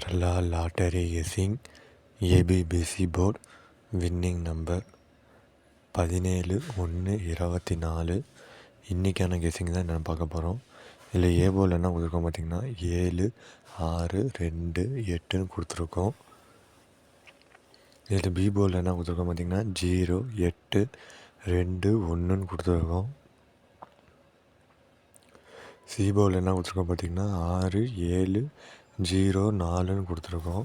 Kerala lottery guessing ABBC board winning number 17/1/24. இன்றைக்கான guessing தான் நான் பார்க்க போகிறோம். இதில் ஏ போர்டில் என்ன கொடுத்துருக்கோம் பார்த்திங்கன்னா 7 6 2 8ன்னு கொடுத்துருக்கோம். இதில் பி போர்டில் என்ன கொடுத்துருக்கோம் பார்த்திங்கன்னா 0 8 2 1ன்னு கொடுத்துருக்கோம். சி போர்டில் என்ன கொடுத்துருக்கோம் பார்த்திங்கன்னா 6 7 0 4ன்னு கொடுத்துருக்கோம்.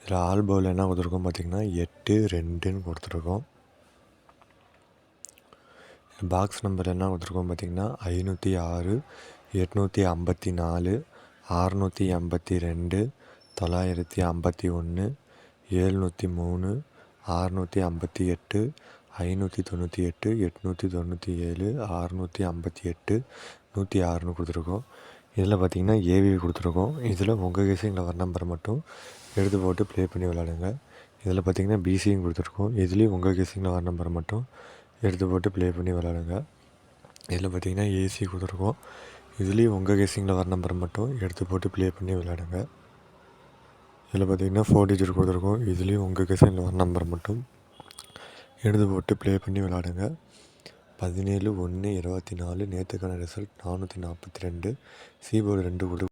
இதில் ஆல் போர்டில் என்ன கொடுத்துருக்கோம் பார்த்திங்கன்னா 8 2ன்னு கொடுத்துருக்கோம். பாக்ஸ் நம்பர் என்ன கொடுத்துருக்கோம் பார்த்திங்கன்னா 506 854 682 951 703 658 598 897 658 106ன்னு கொடுத்துருக்கோம். இதில் பார்த்திங்கன்னா ஏவி கொடுத்துருக்கோம். இதில் உங்கள் கெஸ்ஸிங்கில் வர நம்பரை மட்டும் எடுத்து போட்டு ப்ளே பண்ணி விளாடுங்க. இதில் பார்த்திங்கன்னா பிசியும் கொடுத்துருக்கோம். இதுலேயும் உங்கள் கெஸ்ஸிங்கில் வர நம்பரை மட்டும் எடுத்து போட்டு ப்ளே பண்ணி விளாடுங்க. இதில் பார்த்திங்கன்னா ஏசி கொடுத்துருக்கோம். இதுலேயும் உங்கள் கெஸ்ஸிங்கில் வர நம்பரை மட்டும் எடுத்து போட்டு ப்ளே பண்ணி விளாடுங்க. இதில் பார்த்திங்கன்னா 4 டிஜிட் கொடுத்துருக்கோம். இதுலேயும் உங்கள் கெஸ்ஸிங்கில் வர நம்பரை மட்டும் எடுத்து போட்டு ப்ளே பண்ணி விளாடுங்க. 17/1/24 நேற்றுக்கான ரிசல்ட் 442. சி போர்டு 2 கொடு